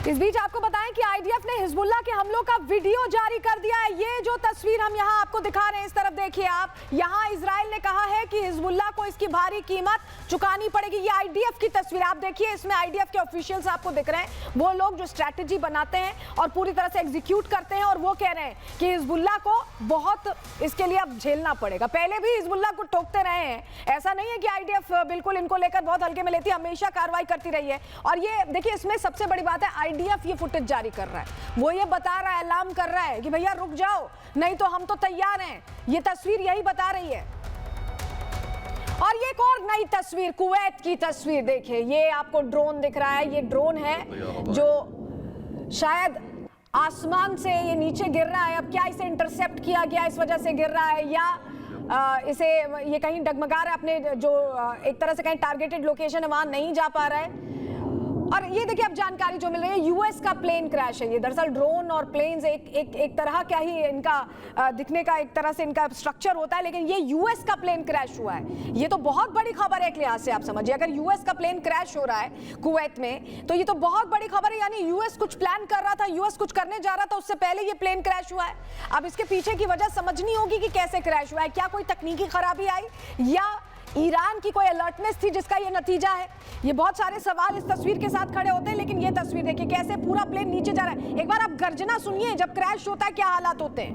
इस बीच आपको बताएं कि आईडीएफ ने हिजबुल्लाह के हमलों का वीडियो जारी कर दिया है। ये जो तस्वीर हम यहां आपको दिखा रहे हैं, इस तरफ देखिए आप। यहां इजराइल ने कहा है कि हिजबुल्लाह को इसकी भारी कीमत चुकानी पड़ेगी। ये आईडीएफ की तस्वीर आप देखिए, इसमें आईडीएफ के ऑफिशियल्स आपको दिख रहे हैं, वो लोग जो स्ट्रैटेजी बनाते हैं और पूरी तरह से एग्जीक्यूट करते हैं, और वो कह रहे हैं कि हिजबुल्लाह को बहुत इसके लिए अब झेलना पड़ेगा। पहले भी हिजबुल्लाह को ठोकते रहे हैं, ऐसा नहीं है कि आईडीएफ बिल्कुल इनको लेकर बहुत हल्के में लेती है, हमेशा कार्रवाई करती रही है। और ये देखिए, इसमें सबसे बड़ी बात है, आईडीएफ ये फुटेज जारी कर रहा है, वो ये बता रहा है, अलार्म कर रहा है कि भैया रुक जाओ, नहीं तो हम तो तैयार हैं। ये तस्वीर यही बता रही है। और ये एक और नई तस्वीर, कुवैत की तस्वीर देखिए, ये आपको ड्रोन दिख रहा है। ये ड्रोन है जो शायद आसमान से ये नीचे गिर रहा है। अब क्या इसे इंटरसेप्ट किया गया, इस वजह से गिर रहा है, या इसे ये कहीं डगमगा रहा है, अपने जो एक तरह से कहीं टारगेटेड लोकेशन है वहां नहीं जा पा रहा है। और ये देखिए अब जानकारी जो मिल रही है, यूएस का प्लेन क्रैश है। ये दरअसल ड्रोन और प्लेन्स एक तरह क्या ही इनका दिखने का एक तरह से इनका स्ट्रक्चर होता है, लेकिन ये यूएस का प्लेन क्रैश हुआ है। ये तो बहुत बड़ी खबर है एक लिहाज से, आप समझिए, अगर यूएस का प्लेन क्रैश हो रहा है कुवैत में, तो ये तो बहुत बड़ी खबर है। यानी यूएस कुछ प्लान कर रहा था, यूएस कुछ करने जा रहा था, उससे पहले ये प्लेन क्रैश हुआ है। अब इसके पीछे की वजह समझनी होगी कि कैसे क्रैश हुआ है। क्या कोई तकनीकी खराबी आई, या ईरान की कोई अलर्टनेस थी जिसका ये नतीजा है? ये बहुत सारे सवाल इस तस्वीर के साथ खड़े होते हैं, लेकिन ये तस्वीर देखिए कैसे पूरा प्लेन नीचे जा रहा है। एक बार आप गर्जना सुनिए, जब क्रैश होता है क्या हालात होते हैं।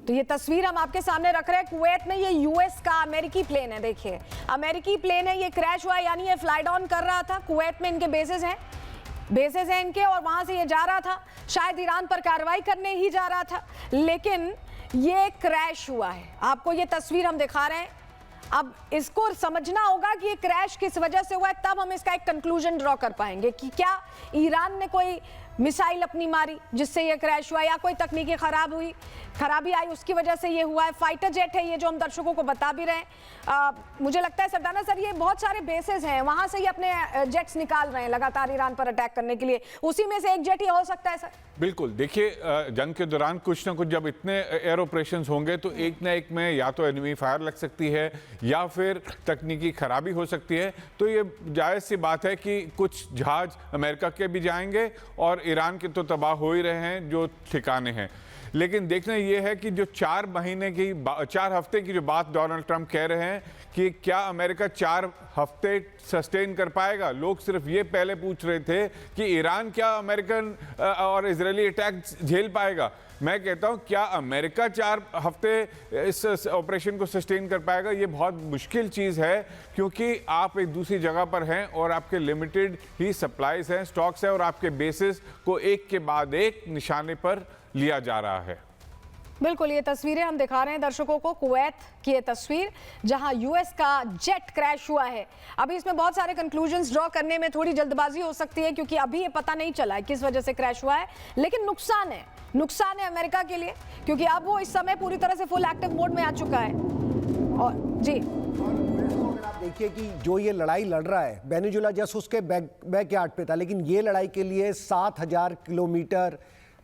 तो ये तस्वीर हम आपके सामने रख रहे हैं कुवैत में। ये यूएस का अमेरिकी प्लेन है, देखिए अमेरिकी प्लेन है, ये क्रैश हुआ है, यानी ये फ्लाई डाउन कर रहा था। कुवैत में इनके बेसेस हैं इनके, और वहां से ये जा रहा था, शायद ईरान पर कार्रवाई करने ही जा रहा था, लेकिन ये क्रैश हुआ है। आपको ये तस्वीर हम दिखा रहे हैं। अब इसको समझना होगा कि ये क्रैश किस वजह से हुआ है, तब हम इसका एक कंक्लूजन ड्रॉ कर पाएंगे कि क्या ईरान ने कोई मिसाइल अपनी मारी जिससे ये क्रैश हुआ, या कोई तकनीकी खराबी आई उसकी वजह से ये हुआ है। फाइटर जेट है ये, जो हम दर्शकों को बता भी रहे हैं। मुझे लगता है सरदाना सर, ये बहुत सारे बेसेस हैं, वहां से ये अपने जेट्स निकाल रहे हैं लगातार ईरान पर अटैक करने के लिए, उसी में से एक जेट ही हो सकता है सर। बिल्कुल, देखिए जंग के दौरान कुछ ना कुछ जब इतने एयर ऑपरेशंस होंगे तो एक ना एक में या तो एनिमी फायर लग सकती है या फिर तकनीकी खराबी हो सकती है। तो ये जायज़ सी बात है कि कुछ जहाज अमेरिका के भी जाएंगे और ईरान के तो तबाह हो ही रहे हैं जो ठिकाने हैं। लेकिन देखना ये है कि जो 4 हफ्ते की जो बात डोनाल्ड ट्रंप कह रहे हैं कि क्या अमेरिका 4 हफ्ते सस्टेन कर पाएगा। लोग सिर्फ ये पहले पूछ रहे थे कि ईरान क्या अमेरिकन और इजरायली अटैक झेल पाएगा। मैं कहता हूं क्या अमेरिका 4 हफ्ते इस ऑपरेशन को सस्टेन कर पाएगा। ये बहुत मुश्किल चीज़ है, क्योंकि आप एक दूसरी जगह पर हैं और आपके लिमिटेड ही सप्लाईज हैं, स्टॉक्स हैं, और आपके बेसिस को एक के बाद एक निशाने पर लिया जा रहा है। बिल्कुल, ये तस्वीरें हम दिखा रहे हैं दर्शकों को, कुवैत की ये तस्वीर जहां यूएस का जेट क्रैश हुआ है। अभी इसमें बहुत सारे कंक्लूजन्स ड्रॉ करने में थोड़ी जल्दबाजी हो सकती है, क्योंकि अभी ये पता नहीं चला है किस वजह से क्रैश हुआ है, लेकिन नुकसान है अमेरिका के लिए, क्योंकि अब वो इस समय पूरी तरह से फुल एक्टिव मोड में आ चुका है। और जी आप देखिए कि जो ये लड़ाई लड़ रहा है, वेनेजुएला जस्ट उसके बैकयार्ड पे था, लेकिन ये लड़ाई के लिए 7000 किलोमीटर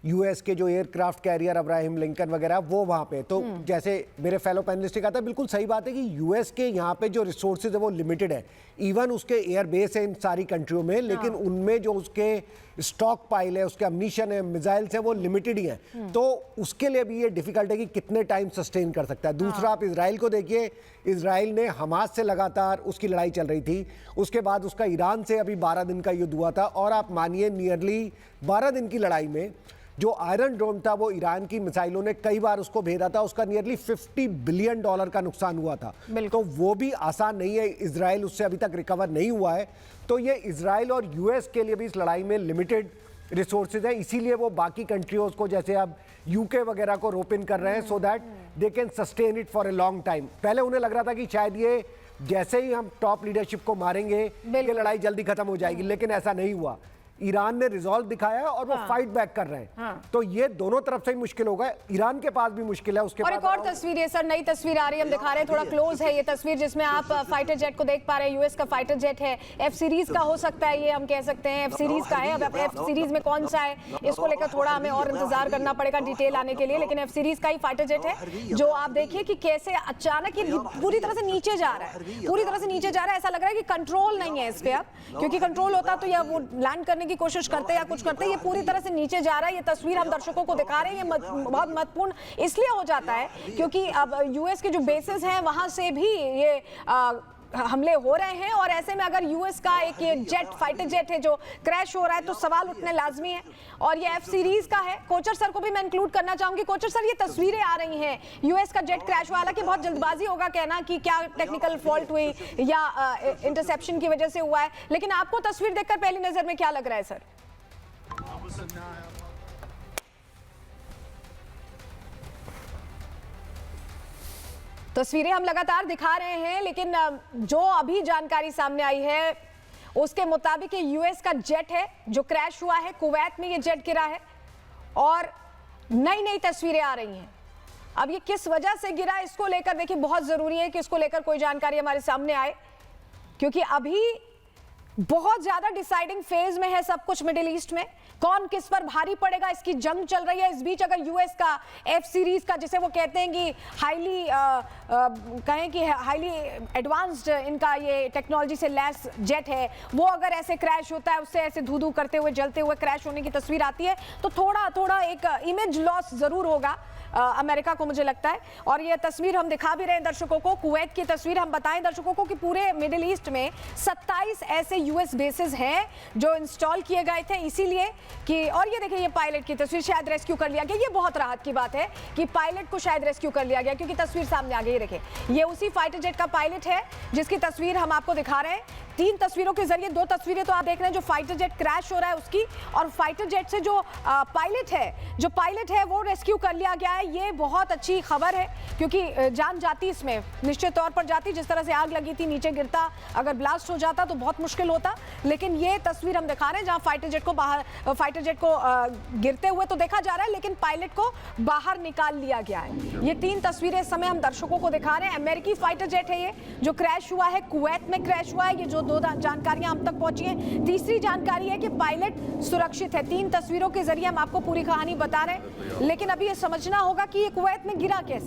यूएस के जो एयरक्राफ्ट कैरियर अब्राहम लिंकन वगैरह वो वहाँ पे। तो जैसे मेरे फेलो पैनलिस्ट ने कहा था, बिल्कुल सही बात है कि यूएस के यहाँ पे जो रिसोर्सेज है वो लिमिटेड है। इवन उसके एयर बेस है इन सारी कंट्रियों में, लेकिन उनमें जो उसके स्टॉक पाइल है, उसके अम्यूनिशन है, मिसाइल्स है, वो लिमिटेड ही है। तो उसके लिए भी ये डिफिकल्ट है कि कितने टाइम सस्टेन कर सकता है। दूसरा, आप इसराइल को देखिए, इसराइल ने हमास से लगातार उसकी लड़ाई चल रही थी, उसके बाद उसका ईरान से अभी 12 दिन का युद्ध हुआ था, और आप मानिए नियरली 12 दिन की लड़ाई में जो आयरन डोम था वो ईरान की मिसाइलों ने कई बार उसको भेदा था, उसका नियरली $50 बिलियन का नुकसान हुआ था। तो वो भी आसान नहीं है, इजराइल उससे अभी तक रिकवर नहीं हुआ है। तो ये इजराइल और यूएस के लिए भी इस लड़ाई में लिमिटेड रिसोर्सेज हैं, इसीलिए वो बाकी कंट्रियों को, जैसे अब यूके वगैरह को रोप इन कर रहे हैं, so that they can sustain it for a long time. पहले उन्हें लग रहा था कि शायद ये जैसे ही हम टॉप लीडरशिप को मारेंगे ये लड़ाई जल्दी खत्म हो जाएगी, लेकिन ऐसा नहीं हुआ। ईरान ने रिजॉल्व दिखाया है और वो फाइट बैक कर रहे हैं। तो ये दोनों तरफ से ही मुश्किल होगा, ईरान के पास भी मुश्किल है। उसके और बाद एक और तस्वीर है सर, नई तस्वीर आ रही है, हम दिखा रहे हैं, थोड़ा क्लोज है ये तस्वीर, जिसमें आप फाइटर जेट को देख पा रहे हैं। यूएस का फाइटर जेट है, एफ सीरीज का हो सकता है, ये हम कह सकते हैं एफ सीरीज का है। अब एफ सीरीज में कौन सा है इसको लेकर थोड़ा हमें और इंतजार करना पड़ेगा डिटेल आने के लिए, लेकिन एफ सीरीज का ही फाइटर जेट है जो आप देखिए कि कैसे अचानक ये पूरी तरह से नीचे जा रहा है, पूरी तरह से नीचे जा रहा है। ऐसा लग रहा है कि कंट्रोल नहीं है इस पे अब, क्योंकि कंट्रोल होता तो या वो लैंड करने की कोशिश करते या कुछ करते, ये पूरी तरह से नीचे जा रहा है। ये तस्वीर हम दर्शकों को दिखा रहे हैं, ये बहुत महत्वपूर्ण इसलिए हो जाता है क्योंकि अब यूएस के जो बेसेस हैं वहां से भी ये हमले हो रहे हैं, और ऐसे में अगर यूएस का एक ये जेट फाइटर जेट है जो क्रैश हो रहा है तो सवाल उठने लाजमी है। और ये एफ सीरीज का है। कोचर सर को भी मैं इंक्लूड करना चाहूंगी। कोचर सर, ये तस्वीरें आ रही हैं यूएस का जेट क्रैश हुआ, हालांकि बहुत जल्दबाजी होगा कहना कि क्या टेक्निकल फॉल्ट हुई या इंटरसेप्शन की वजह से हुआ है, लेकिन आपको तस्वीर देखकर पहली नजर में क्या लग रहा है सर? तस्वीरें हम लगातार दिखा रहे हैं, लेकिन जो अभी जानकारी सामने आई है उसके मुताबिक ये यूएस का जेट है जो क्रैश हुआ है। कुवैत में ये जेट गिरा है और नई नई तस्वीरें आ रही हैं। अब ये किस वजह से गिरा इसको लेकर देखिए बहुत जरूरी है कि इसको लेकर कोई जानकारी हमारे सामने आए, क्योंकि अभी बहुत ज्यादा डिसाइडिंग फेज में है सब कुछ मिडिल ईस्ट में। कौन किस पर भारी पड़ेगा इसकी जंग चल रही है। इस बीच अगर यूएस का एफ सीरीज का, जिसे वो कहते हैं कि हाईली एडवांस्ड इनका ये टेक्नोलॉजी से लैस जेट है, वो अगर ऐसे क्रैश होता है, उससे ऐसे धू धू करते हुए जलते हुए क्रैश होने की तस्वीर आती है, तो थोड़ा थोड़ा एक इमेज लॉस जरूर होगा अमेरिका को, मुझे लगता है। और ये तस्वीर हम दिखा भी रहे हैं दर्शकों को, कुवैत की तस्वीर। हम बताएं दर्शकों को कि पूरे मिडिल ईस्ट में 27 ऐसे यूएस बेसेस हैं जो इंस्टॉल किए गए थे इसीलिए कि, और ये देखिए ये पायलट की तस्वीर, शायद रेस्क्यू कर लिया गया। ये बहुत राहत की बात है कि पायलट को शायद रेस्क्यू कर लिया गया, क्योंकि तस्वीर सामने आ गई। देखिए ये उसी फाइटर जेट का पायलट है जिसकी तस्वीर हम आपको दिखा रहे हैं। 3 तस्वीरों के जरिए, 2 तस्वीरें तो आप देख रहे हैं जो फाइटर जेट क्रैश हो रहा है उसकी, और फाइटर जेट से जो पायलट है वो रेस्क्यू कर लिया गया है। ये बहुत अच्छी खबर है, क्योंकि जान जाती इसमें, निश्चित तौर पर जाती। जिस तरह से आग लगी थी, नीचे गिरता, अगर ब्लास्ट हो जाता तो बहुत मुश्किल होता। लेकिन ये तस्वीर हम दिखा रहे हैं जहां फाइटर जेट को गिरते हुए तो देखा जा रहा है, लेकिन पायलट को बाहर निकाल लिया गया है। ये 3 तस्वीरें इस समय हम दर्शकों को दिखा रहे हैं। अमेरिकी फाइटर जेट है ये जो क्रैश हुआ है, कुवैत में क्रैश हुआ है। ये जो 2 जानकारियां हम तक पहुंची हैं। तीसरी जानकारी है कि पायलट सुरक्षित है। 3 तस्वीरों के जरिए हम आपको पूरी कहानी बता रहे हैं, लेकिन अभी ये समझना होगा कि ये कुवैत में गिरा कैसे।